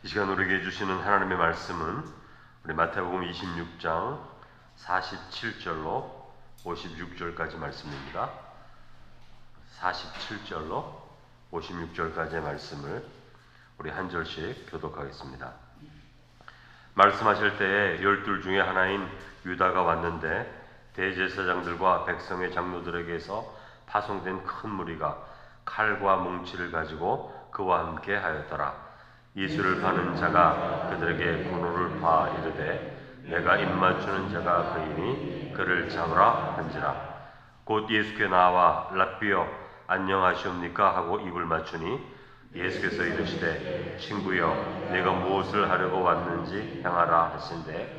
이 시간 우리에게 주시는 하나님의 말씀은 우리 마태복음 26장 47절로 56절까지 말씀입니다. 47절로 56절까지의 말씀을 우리 한 절씩 교독하겠습니다. 말씀하실 때에 12 중에 하나인 유다가 왔는데 대제사장들과 백성의 장로들에게서 파송된 큰 무리가 칼과 뭉치를 가지고 그와 함께 하였더라. 예수를 파는 자가 그들에게 분노를 파 이르되 내가 입맞추는 자가 그이니 그를 잡으라 한지라. 곧 예수께 나와 랍비여 안녕하시옵니까 하고 입을 맞추니 예수께서 이르시되 친구여 내가 무엇을 하려고 왔는지 행하라 하신대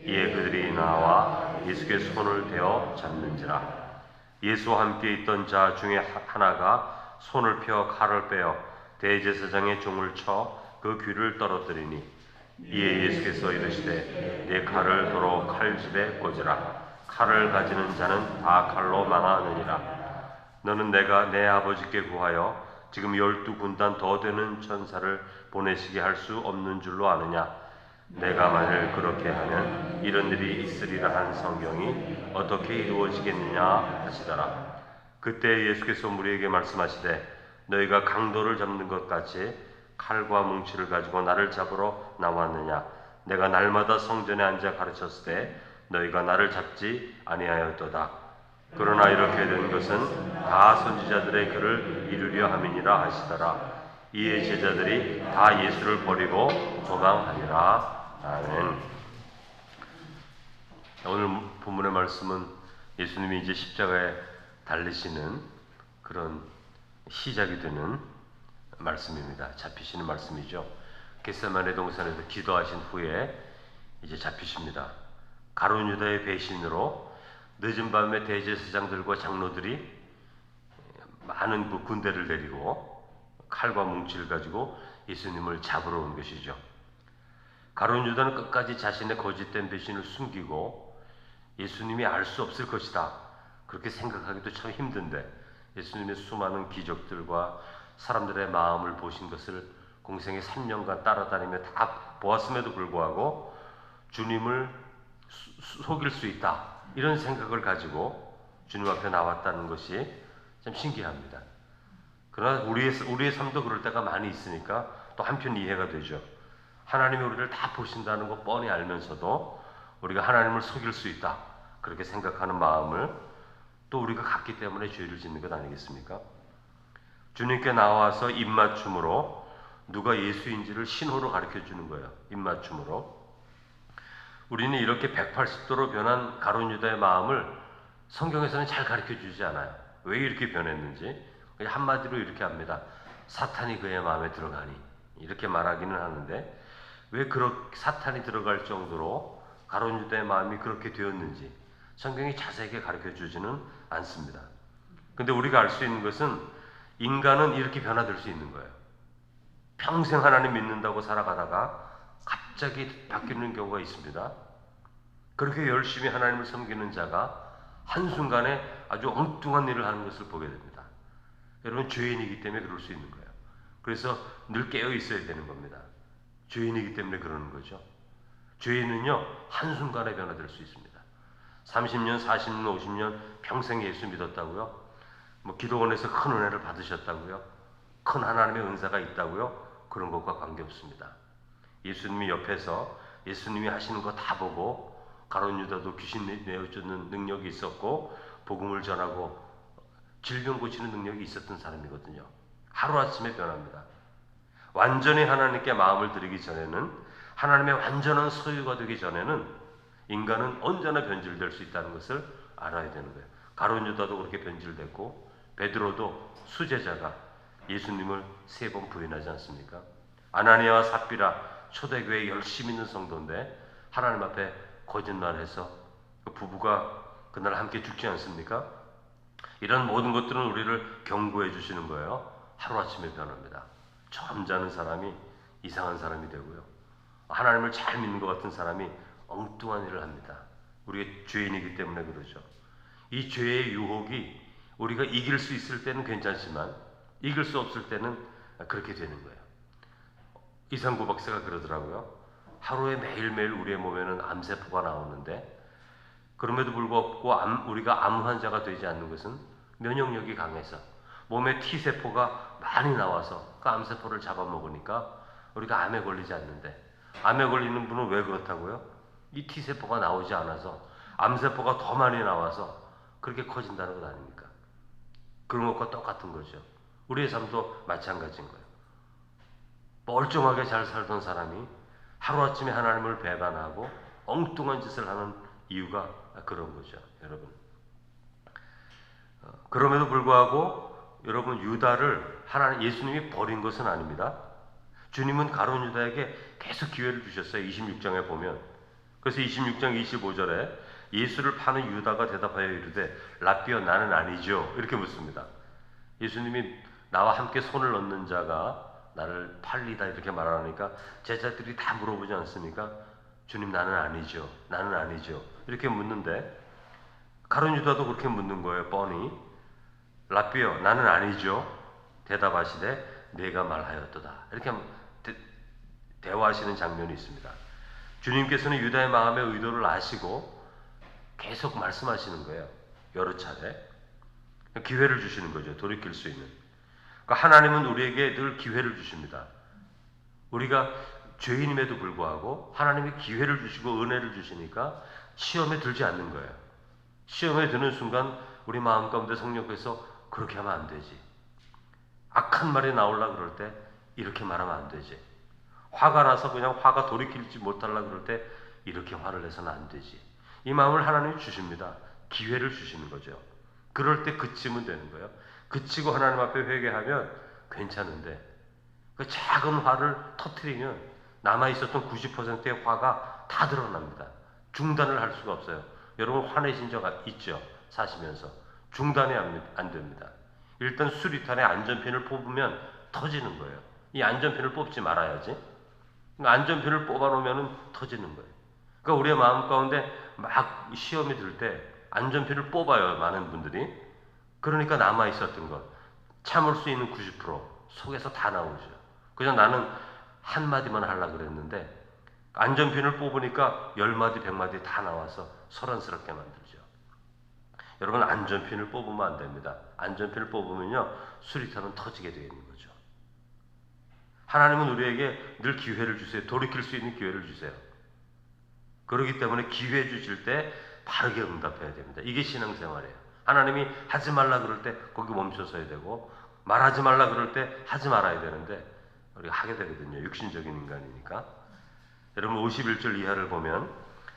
이에 그들이 나와 예수께 손을 대어 잡는지라. 예수와 함께 있던 자 중에 하나가 손을 펴 칼을 빼어 대제사장의 종을 쳐 그 귀를 떨어뜨리니 이에 예수께서 이르시되 내 칼을 도로 칼집에 꽂으라. 칼을 가지는 자는 다 칼로 망하느니라. 너는 내가 내 아버지께 구하여 지금 12군단 더 되는 천사를 보내시게 할 수 없는 줄로 아느냐. 내가 만일 그렇게 하면 이런 일이 있으리라 한 성경이 어떻게 이루어지겠느냐 하시더라. 그때 예수께서 무리에게 말씀하시되 너희가 강도를 잡는 것 같이 칼과 뭉치를 가지고 나를 잡으러 나왔느냐. 내가 날마다 성전에 앉아 가르쳤을 때 너희가 나를 잡지 아니하였도다. 그러나 이렇게 된 것은 다 선지자들의 글을 이루려 함이니라 하시더라. 이에 제자들이 다 예수를 버리고 도망하니라. 아멘. 오늘 본문의 말씀은 예수님이 이제 십자가에 달리시는 그런 시작이 되는 말씀입니다. 잡히시는 말씀이죠. 겟세마네 동산에서 기도하신 후에 이제 잡히십니다. 가룟 유다의 배신으로 늦은 밤에 대제사장들과 장로들이 많은 그 군대를 내리고 칼과 뭉치를 가지고 예수님을 잡으러 온 것이죠. 가룟 유다는 끝까지 자신의 거짓된 배신을 숨기고 예수님이 알 수 없을 것이다 그렇게 생각하기도 참 힘든데 예수님의 수많은 기적들과 사람들의 마음을 보신 것을 공생의 3년간 따라다니며 다 보았음에도 불구하고 주님을 속일 수 있다 이런 생각을 가지고 주님 앞에 나왔다는 것이 참 신기합니다. 그러나 우리의 삶도 그럴 때가 많이 있으니까 또 한편 이해가 되죠. 하나님이 우리를 다 보신다는 거 뻔히 알면서도 우리가 하나님을 속일 수 있다 그렇게 생각하는 마음을 또 우리가 갖기 때문에 죄를 짓는 것 아니겠습니까? 주님께 나와서 입맞춤으로 누가 예수인지를 신호로 가르쳐 주는 거예요. 입맞춤으로. 우리는 이렇게 180도로 변한 가룟 유다의 마음을 성경에서는 잘 가르쳐 주지 않아요. 왜 이렇게 변했는지 그냥 한마디로 이렇게 합니다. 사탄이 그의 마음에 들어가니 이렇게 말하기는 하는데 왜 사탄이 들어갈 정도로 가룟 유다의 마음이 그렇게 되었는지 성경이 자세하게 가르쳐 주지는 않습니다. 근데 우리가 알 수 있는 것은 인간은 이렇게 변화될 수 있는 거예요. 평생 하나님 믿는다고 살아가다가 갑자기 바뀌는 경우가 있습니다. 그렇게 열심히 하나님을 섬기는 자가 한순간에 아주 엉뚱한 일을 하는 것을 보게 됩니다. 여러분 죄인이기 때문에 그럴 수 있는 거예요. 그래서 늘 깨어 있어야 되는 겁니다. 죄인이기 때문에 그러는 거죠. 죄인은요 한순간에 변화될 수 있습니다. 30년, 40년, 50년 평생 예수 믿었다고요? 기도원에서 큰 은혜를 받으셨다고요? 큰 하나님의 은사가 있다고요? 그런 것과 관계없습니다. 예수님이 옆에서 예수님이 하시는 거 다 보고 가룟 유다도 귀신 내어주는 능력이 있었고 복음을 전하고 질병 고치는 능력이 있었던 사람이거든요. 하루아침에 변합니다. 완전히 하나님께 마음을 드리기 전에는 하나님의 완전한 소유가 되기 전에는 인간은 언제나 변질될 수 있다는 것을 알아야 되는 거예요. 가룟 유다도 그렇게 변질됐고 베드로도 수제자가 예수님을 3번 부인하지 않습니까? 아나니아와 삽비라 초대교회에 열심히 있는 성도인데 하나님 앞에 거짓말해서 그 부부가 그날 함께 죽지 않습니까? 이런 모든 것들은 우리를 경고해 주시는 거예요. 하루아침에 변합니다. 점잖은 사람이 이상한 사람이 되고요. 하나님을 잘 믿는 것 같은 사람이 엉뚱한 일을 합니다. 우리가 죄인이기 때문에 그러죠. 이 죄의 유혹이 우리가 이길 수 있을 때는 괜찮지만 이길 수 없을 때는 그렇게 되는 거예요. 이상구 박사가 그러더라고요. 하루에 매일매일 우리의 몸에는 암세포가 나오는데 그럼에도 불구하고 우리가 암 환자가 되지 않는 것은 면역력이 강해서 몸에 T세포가 많이 나와서 그 암세포를 잡아먹으니까 우리가 암에 걸리지 않는데, 암에 걸리는 분은 왜 그렇다고요? 이 T세포가 나오지 않아서 암세포가 더 많이 나와서 그렇게 커진다는 것 아닙니까? 그런 것과 똑같은 거죠. 우리의 삶도 마찬가지인 거예요. 멀쩡하게 잘 살던 사람이 하루아침에 하나님을 배반하고 엉뚱한 짓을 하는 이유가 그런 거죠, 여러분. 그럼에도 불구하고 여러분, 유다를 예수님이 버린 것은 아닙니다. 주님은 가룟 유다에게 계속 기회를 주셨어요. 26장에 보면. 그래서 26장 25절에 예수를 파는 유다가 대답하여 이르되 라삐어 나는 아니죠, 이렇게 묻습니다. 예수님이 나와 함께 손을 넣는 자가 나를 팔리다 이렇게 말하니까 제자들이 다 물어보지 않습니까? 주님, 나는 아니죠, 나는 아니죠, 이렇게 묻는데 가룟 유다도 그렇게 묻는 거예요. 뻔히 라삐어 나는 아니죠 대답하시되 내가 말하였도다, 이렇게 대화하시는 장면이 있습니다. 주님께서는 유다의 마음의 의도를 아시고 계속 말씀하시는 거예요. 여러 차례 기회를 주시는 거죠. 돌이킬 수 있는. 그러니까 하나님은 우리에게 늘 기회를 주십니다. 우리가 죄인임에도 불구하고 하나님이 기회를 주시고 은혜를 주시니까 시험에 들지 않는 거예요. 시험에 드는 순간 우리 마음 가운데 성령께서 그렇게 하면 안 되지, 악한 말이 나오려고 그럴 때 이렇게 말하면 안 되지, 화가 나서 그냥 화가 돌이키지 못하려고 그럴 때 이렇게 화를 내서는 안 되지, 이 마음을 하나님이 주십니다. 기회를 주시는 거죠. 그럴 때 그치면 되는 거예요. 그치고 하나님 앞에 회개하면 괜찮은데 그 작은 화를 터뜨리면 남아있었던 90%의 화가 다 드러납니다. 중단을 할 수가 없어요. 여러분 화내신 적 있죠? 사시면서. 중단이 안 됩니다. 일단 수리탄에 안전핀을 뽑으면 터지는 거예요. 이 안전핀을 뽑지 말아야지. 안전핀을 뽑아놓으면 터지는 거예요. 그러니까 우리의 마음 가운데 막 시험이 들 때 안전핀을 뽑아요, 많은 분들이. 그러니까 남아있었던 것, 참을 수 있는 90% 속에서 다 나오죠. 그냥 나는 한마디만 하려고 그랬는데 안전핀을 뽑으니까 10마디, 100마디 다 나와서 소란스럽게 만들죠. 여러분, 안전핀을 뽑으면 안 됩니다. 안전핀을 뽑으면요, 수리탄은 터지게 되어 있는 거죠. 하나님은 우리에게 늘 기회를 주세요. 돌이킬 수 있는 기회를 주세요. 그렇기 때문에 기회 주실 때 바르게 응답해야 됩니다. 이게 신앙생활이에요. 하나님이 하지 말라 그럴 때 거기 멈춰서야 되고, 말하지 말라 그럴 때 하지 말아야 되는데 우리가 하게 되거든요. 육신적인 인간이니까. 여러분 51절 이하를 보면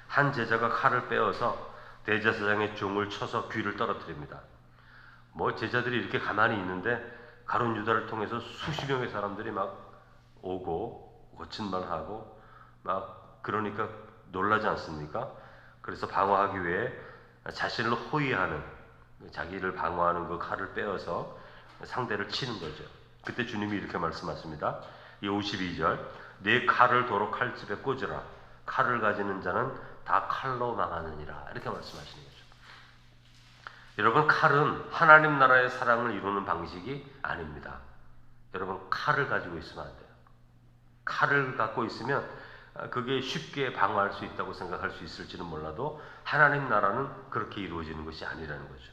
한 제자가 칼을 빼어서 대제사장의 종을 쳐서 귀를 떨어뜨립니다. 뭐 제자들이 이렇게 가만히 있는데 가룟 유다를 통해서 수십 명의 사람들이 막 오고 거친 말하고 막 그러니까 놀라지 않습니까? 그래서 방어하기 위해 자신을 호위하는, 자기를 방어하는 그 칼을 빼어서 상대를 치는 거죠. 그때 주님이 이렇게 말씀하십니다. 이 52절, 내 칼을 도로 칼집에 꽂으라. 칼을 가지는 자는 다 칼로 망하느니라. 이렇게 말씀하시는 거죠. 여러분, 칼은 하나님 나라의 사랑을 이루는 방식이 아닙니다. 여러분, 칼을 가지고 있으면 안 돼요. 칼을 갖고 있으면 그게 쉽게 방어할 수 있다고 생각할 수 있을지는 몰라도 하나님 나라는 그렇게 이루어지는 것이 아니라는 거죠.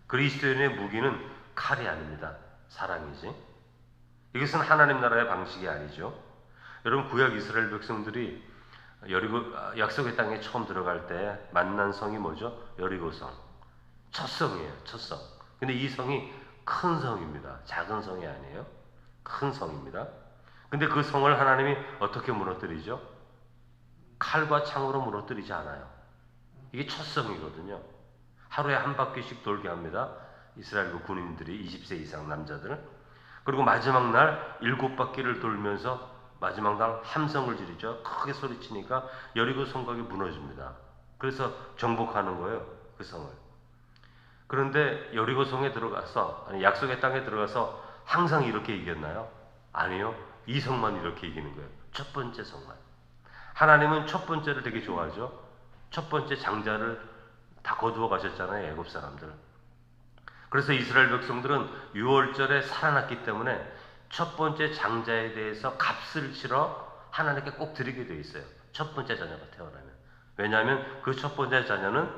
그리스도인의 무기는 칼이 아닙니다. 사랑이지. 이것은 하나님 나라의 방식이 아니죠. 여러분, 구약 이스라엘 백성들이 약속의 땅에 처음 들어갈 때 만난 성이 뭐죠? 여리고성. 첫 성이에요. 첫 성. 근데 이 성이 큰 성입니다. 작은 성이 아니에요. 큰 성입니다. 근데 그 성을 하나님이 어떻게 무너뜨리죠? 칼과 창으로 무너뜨리지 않아요. 이게 첫 성이거든요. 하루에 한 바퀴씩 돌게 합니다. 이스라엘 군인들이 20세 이상 남자들. 그리고 마지막 날 7바퀴를 돌면서 마지막 날 함성을 지르죠. 크게 소리치니까 여리고 성곽이 무너집니다. 그래서 정복하는 거예요, 그 성을. 그런데 여리고 성에 들어가서, 약속의 땅에 들어가서 항상 이렇게 이겼나요? 아니요. 이 성만 이렇게 이기는 거예요. 첫 번째 성만. 하나님은 첫 번째를 되게 좋아하죠. 첫 번째 장자를 다 거두어 가셨잖아요, 애굽 사람들. 그래서 이스라엘 백성들은 유월절에 살아났기 때문에 첫 번째 장자에 대해서 값을 치러 하나님께 꼭 드리게 되어 있어요. 첫 번째 자녀가 태어나면. 왜냐하면 그 첫 번째 자녀는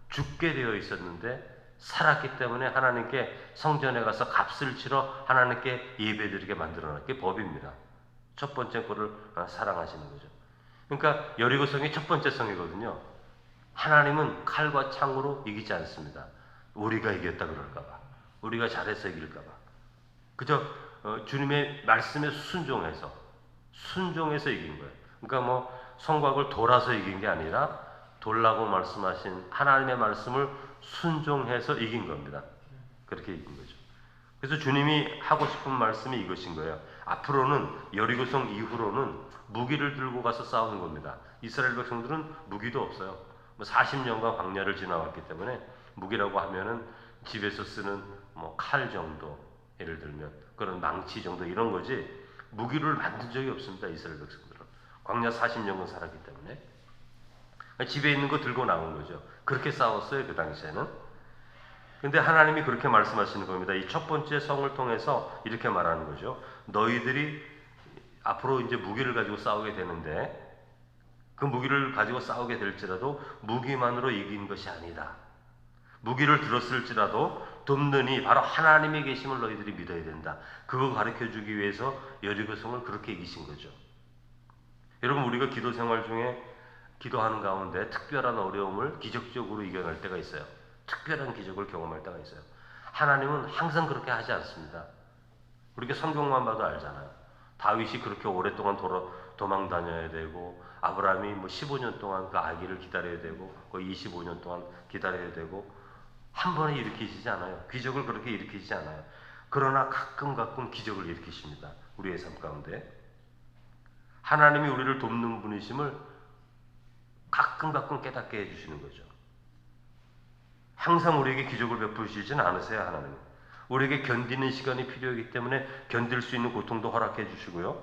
죽게 되어 있었는데 살았기 때문에 하나님께 성전에 가서 값을 치러 하나님께 예배드리게 만들어놨 게 법입니다. 첫 번째 거를 사랑하시는 거죠. 그러니까 여리고성이 첫 번째 성이거든요. 하나님은 칼과 창으로 이기지 않습니다. 우리가 이겼다 그럴까봐, 우리가 잘해서 이길까봐. 그저 주님의 말씀에 순종해서 이긴 거예요. 그러니까 뭐 성곽을 돌아서 이긴 게 아니라 돌라고 말씀하신 하나님의 말씀을 순종해서 이긴 겁니다. 그렇게 이긴 거죠. 그래서 주님이 하고 싶은 말씀이 이것인 거예요. 앞으로는 여리고성 이후로는 무기를 들고 가서 싸우는 겁니다. 이스라엘 백성들은 무기도 없어요. 40년간 광야를 지나왔기 때문에 무기라고 하면은 집에서 쓰는 뭐 칼 정도, 예를 들면 그런 망치 정도 이런 거지 무기를 만든 적이 없습니다. 이스라엘 백성들은 광야 40년간 살았기 때문에 집에 있는 거 들고 나온 거죠. 그렇게 싸웠어요, 그 당시에는. 근데 하나님이 그렇게 말씀하시는 겁니다. 이 첫 번째 성을 통해서 이렇게 말하는 거죠. 너희들이 앞으로 이제 무기를 가지고 싸우게 되는데 그 무기를 가지고 싸우게 될지라도 무기만으로 이긴 것이 아니다. 무기를 들었을지라도 돕는 바로 하나님이 계심을 너희들이 믿어야 된다. 그거 가르쳐주기 위해서 여리고성을 그렇게 이기신 거죠. 여러분, 우리가 기도 생활 중에 기도하는 가운데 특별한 어려움을 기적적으로 이겨낼 때가 있어요. 특별한 기적을 경험할 때가 있어요. 하나님은 항상 그렇게 하지 않습니다. 우리가 성경만 봐도 알잖아요. 다윗이 그렇게 오랫동안 도망 다녀야 되고, 아브라함이 뭐 15년 동안 그 아기를 기다려야 되고, 거의 25년 동안 기다려야 되고, 한 번에 일으키시지 않아요. 기적을 그렇게 일으키지 않아요. 그러나 가끔 기적을 일으키십니다. 우리의 삶 가운데. 하나님이 우리를 돕는 분이심을 가끔 깨닫게 해주시는 거죠. 항상 우리에게 기적을 베푸시지는 않으세요, 하나님은. 우리에게 견디는 시간이 필요하기 때문에 견딜 수 있는 고통도 허락해 주시고요.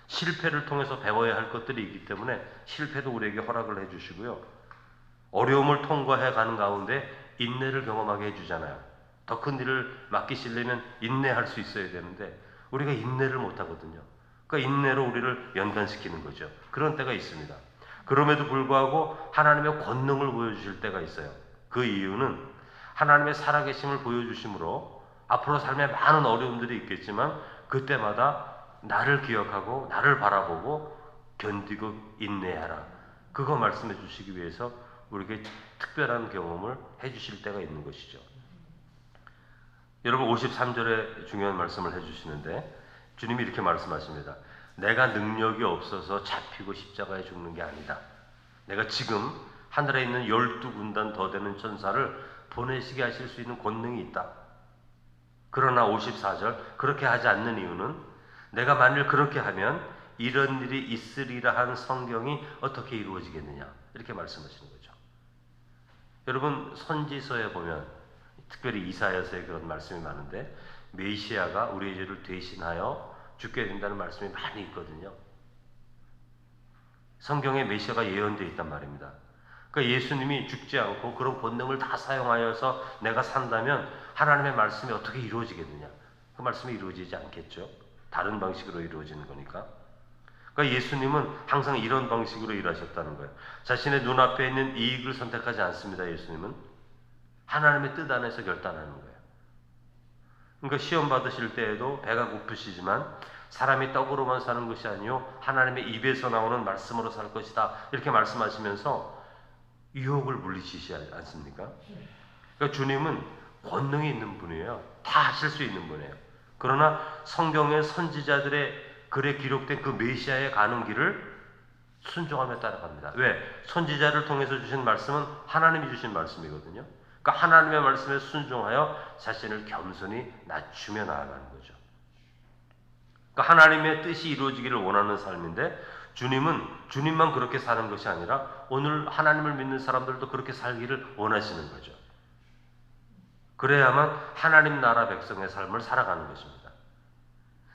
실패를 통해서 배워야 할 것들이 있기 때문에 실패도 우리에게 허락을 해 주시고요. 어려움을 통과해 가는 가운데 인내를 경험하게 해주잖아요. 더 큰 일을 맡기시려면 인내할 수 있어야 되는데 우리가 인내를 못하거든요. 그러니까 인내로 우리를 연단시키는 거죠. 그런 때가 있습니다. 그럼에도 불구하고 하나님의 권능을 보여주실 때가 있어요. 그 이유는 하나님의 살아계심을 보여주심으로 앞으로 삶에 많은 어려움들이 있겠지만 그때마다 나를 기억하고 나를 바라보고 견디고 인내하라. 그거 말씀해 주시기 위해서 우리에게 특별한 경험을 해주실 때가 있는 것이죠. 여러분 53절에 중요한 말씀을 해주시는데 주님이 이렇게 말씀하십니다. 내가 능력이 없어서 잡히고 십자가에 죽는 게 아니다. 내가 지금 하늘에 있는 12군단 더 되는 천사를 보내시게 하실 수 있는 권능이 있다. 그러나 54절 그렇게 하지 않는 이유는 내가 만일 그렇게 하면 이런 일이 있으리라 한 성경이 어떻게 이루어지겠느냐 이렇게 말씀하시는 거죠. 여러분 선지서에 보면 특별히 이사야서에 그런 말씀이 많은데 메시아가 우리의 죄를 대신하여 죽게 된다는 말씀이 많이 있거든요. 성경에 메시아가 예언되어 있단 말입니다. 그러니까 예수님이 죽지 않고 그런 본능을 다 사용하여서 내가 산다면 하나님의 말씀이 어떻게 이루어지겠느냐? 그 말씀이 이루어지지 않겠죠. 다른 방식으로 이루어지는 거니까. 그러니까 예수님은 항상 이런 방식으로 일하셨다는 거예요. 자신의 눈앞에 있는 이익을 선택하지 않습니다. 예수님은 하나님의 뜻 안에서 결단하는 거예요. 그러니까 시험 받으실 때에도 배가 고프시지만 사람이 떡으로만 사는 것이 아니요 하나님의 입에서 나오는 말씀으로 살 것이다 이렇게 말씀하시면서 유혹을 물리치시지 않습니까? 그러니까 주님은 권능이 있는 분이에요. 다 하실 수 있는 분이에요. 그러나 성경의 선지자들의 글에 기록된 그 메시아의 가는 길을 순종하며 따라갑니다. 왜? 선지자를 통해서 주신 말씀은 하나님이 주신 말씀이거든요. 그러니까 하나님의 말씀에 순종하여 자신을 겸손히 낮추며 나아가는 거죠. 그러니까 하나님의 뜻이 이루어지기를 원하는 삶인데 주님만 그렇게 사는 것이 아니라 오늘 하나님을 믿는 사람들도 그렇게 살기를 원하시는 거죠. 그래야만 하나님 나라 백성의 삶을 살아가는 것입니다.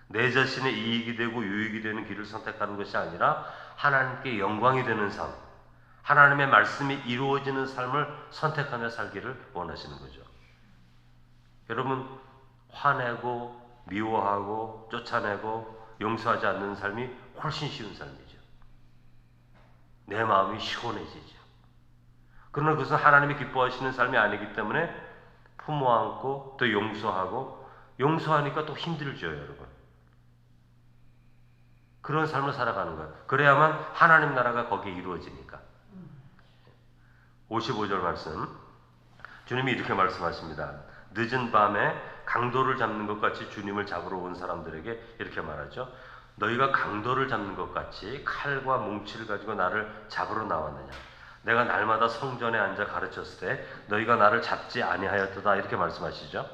내 자신의 이익이 되고 유익이 되는 길을 선택하는 것이 아니라 하나님께 영광이 되는 삶, 하나님의 말씀이 이루어지는 삶을 선택하며 살기를 원하시는 거죠. 여러분, 화내고 미워하고 쫓아내고 용서하지 않는 삶이 훨씬 쉬운 삶이죠. 내 마음이 시원해지죠. 그러나 그것은 하나님이 기뻐하시는 삶이 아니기 때문에 품어 안고 또 용서하고, 용서하니까 또 힘들죠, 여러분. 그런 삶을 살아가는 거예요. 그래야만 하나님 나라가 거기에 이루어지니까. 55절 말씀, 주님이 이렇게 말씀하십니다. 늦은 밤에 강도를 잡는 것 같이 주님을 잡으러 온 사람들에게 이렇게 말하죠. 너희가 강도를 잡는 것 같이 칼과 뭉치를 가지고 나를 잡으러 나왔느냐. 내가 날마다 성전에 앉아 가르쳤을 때 너희가 나를 잡지 아니하였도다. 이렇게 말씀하시죠.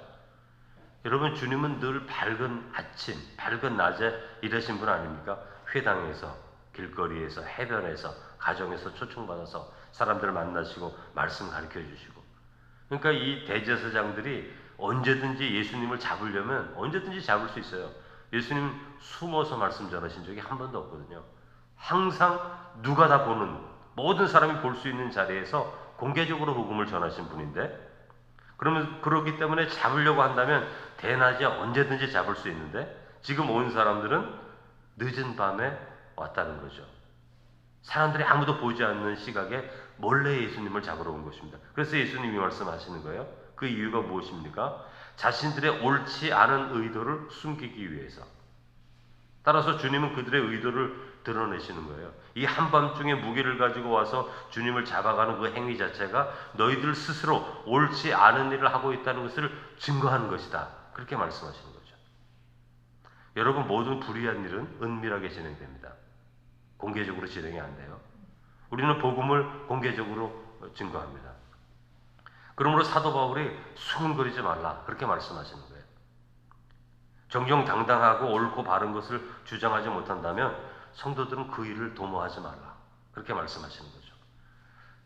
여러분, 주님은 늘 밝은 아침, 밝은 낮에 일하신 분 아닙니까? 회당에서, 길거리에서, 해변에서, 가정에서 초청받아서 사람들을 만나시고 말씀 가르쳐 주시고. 그러니까 이 대제사장들이 언제든지 예수님을 잡으려면 언제든지 잡을 수 있어요. 예수님 숨어서 말씀 전하신 적이 한 번도 없거든요. 항상 누가 다 보는, 모든 사람이 볼 수 있는 자리에서 공개적으로 복음을 전하신 분인데, 그러면 그렇기 때문에 잡으려고 한다면 대낮에 언제든지 잡을 수 있는데, 지금 온 사람들은 늦은 밤에 왔다는 거죠. 사람들이 아무도 보지 않는 시각에 몰래 예수님을 잡으러 온 것입니다. 그래서 예수님이 말씀하시는 거예요. 그 이유가 무엇입니까? 자신들의 옳지 않은 의도를 숨기기 위해서. 따라서 주님은 그들의 의도를 드러내시는 거예요. 이 한밤중에 무기를 가지고 와서 주님을 잡아가는 그 행위 자체가 너희들 스스로 옳지 않은 일을 하고 있다는 것을 증거하는 것이다. 그렇게 말씀하시는 거죠. 여러분, 모든 불의한 일은 은밀하게 진행됩니다. 공개적으로 진행이 안 돼요. 우리는 복음을 공개적으로 증거합니다. 그러므로 사도 바울이 수근거리지 말라, 그렇게 말씀하시는 거예요. 정정당당하고 옳고 바른 것을 주장하지 못한다면 성도들은 그 일을 도모하지 말라, 그렇게 말씀하시는 거죠.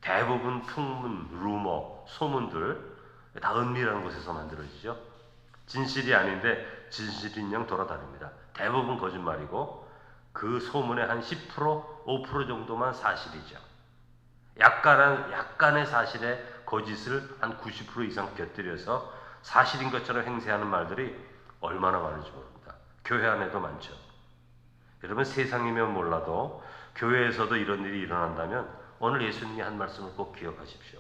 대부분 풍문, 루머, 소문들 다 은밀한 곳에서 만들어지죠. 진실이 아닌데 진실인 양 돌아다닙니다. 대부분 거짓말이고 그 소문의 한 10%, 5% 정도만 사실이죠. 약간의 사실에 거짓을 한 90% 이상 곁들여서 사실인 것처럼 행세하는 말들이 얼마나 많은지 모릅니다. 교회 안에도 많죠. 여러분, 세상이면 몰라도 교회에서도 이런 일이 일어난다면 오늘 예수님이 한 말씀을 꼭 기억하십시오.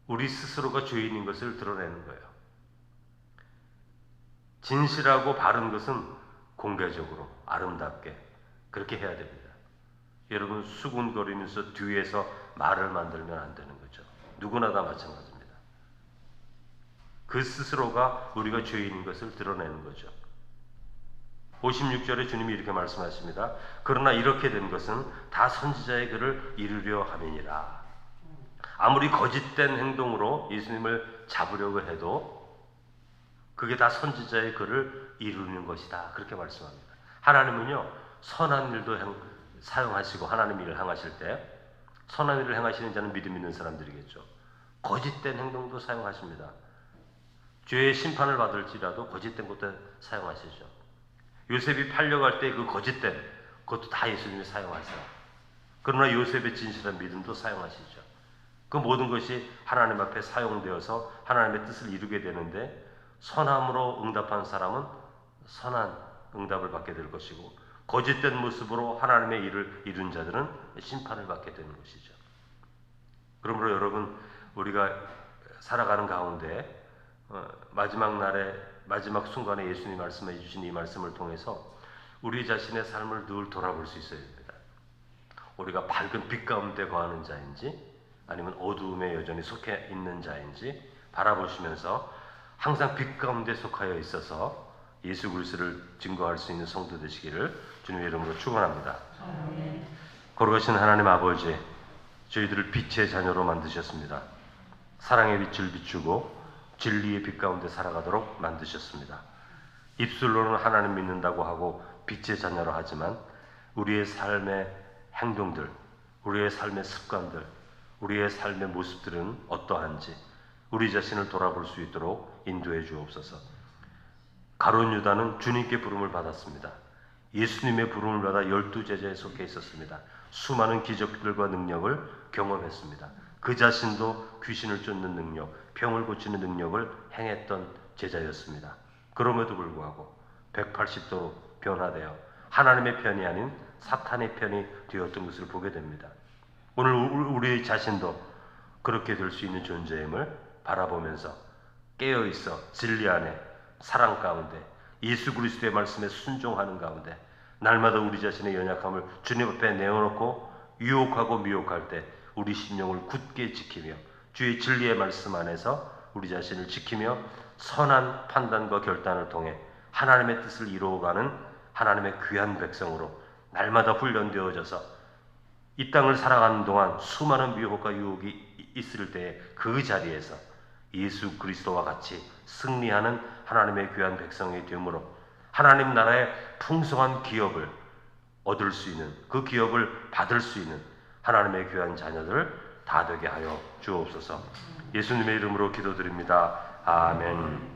우리 스스로가 죄인인 것을 드러내는 거예요. 진실하고 바른 것은 공개적으로 아름답게 그렇게 해야 됩니다. 여러분, 수군거리면서 뒤에서 말을 만들면 안 되는 거죠. 누구나 다 마찬가지입니다. 그 스스로가 우리가 죄인인 것을 드러내는 거죠. 56절에 주님이 이렇게 말씀하십니다. 그러나 이렇게 된 것은 다 선지자의 글을 이루려 함이니라. 아무리 거짓된 행동으로 예수님을 잡으려고 해도 그게 다 선지자의 글을 이루는 것이다, 그렇게 말씀합니다. 하나님은요, 선한 일도 사용하시고, 하나님 일을 행하실 때 선한 일을 행하시는 자는 믿음 있는 사람들이겠죠. 거짓된 행동도 사용하십니다. 죄의 심판을 받을지라도 거짓된 것도 사용하시죠. 요셉이 팔려갈 때 그 거짓된 그것도 다 예수님이 사용하세요. 그러나 요셉의 진실한 믿음도 사용하시죠. 그 모든 것이 하나님 앞에 사용되어서 하나님의 뜻을 이루게 되는데, 선함으로 응답한 사람은 선한 응답을 받게 될 것이고, 거짓된 모습으로 하나님의 일을 이룬 자들은 심판을 받게 되는 것이죠. 그러므로 여러분, 우리가 살아가는 가운데 마지막 날에, 마지막 순간에 예수님이 말씀해 주신 이 말씀을 통해서 우리 자신의 삶을 늘 돌아볼 수 있어야 됩니다. 우리가 밝은 빛 가운데 거하는 자인지 아니면 어두움에 여전히 속해 있는 자인지 바라보시면서 항상 빛 가운데 속하여 있어서 예수 그리스도를 증거할 수 있는 성도 되시기를 주님의 이름으로 축원합니다. 거룩하신 하나님 아버지, 저희들을 빛의 자녀로 만드셨습니다. 사랑의 빛을 비추고 진리의 빛 가운데 살아가도록 만드셨습니다. 입술로는 하나님 믿는다고 하고 빛의 자녀로 하지만 우리의 삶의 행동들, 우리의 삶의 습관들, 우리의 삶의 모습들은 어떠한지 우리 자신을 돌아볼 수 있도록 인도해 주옵소서. 가룟 유다는 주님께 부름을 받았습니다. 예수님의 부름을 받아 12제자에 속해 있었습니다. 수많은 기적들과 능력을 경험했습니다. 그 자신도 귀신을 쫓는 능력, 병을 고치는 능력을 행했던 제자였습니다. 그럼에도 불구하고 180도로 변화되어 하나님의 편이 아닌 사탄의 편이 되었던 것을 보게 됩니다. 오늘 우리 자신도 그렇게 될 수 있는 존재임을 바라보면서 깨어있어 진리 안에 사랑 가운데 예수 그리스도의 말씀에 순종하는 가운데 날마다 우리 자신의 연약함을 주님 앞에 내어놓고 유혹하고 미혹할 때 우리 심령을 굳게 지키며 주의 진리의 말씀 안에서 우리 자신을 지키며 선한 판단과 결단을 통해 하나님의 뜻을 이루어가는 하나님의 귀한 백성으로 날마다 훈련되어져서 이 땅을 살아가는 동안 수많은 미혹과 유혹이 있을 때 그 자리에서 예수 그리스도와 같이 승리하는 하나님의 귀한 백성이 되므로 하나님 나라의 풍성한 기업을 얻을 수 있는, 그 기업을 받을 수 있는 하나님의 귀한 자녀들 다 되게 하여 주옵소서. 예수님의 이름으로 기도드립니다. 아멘.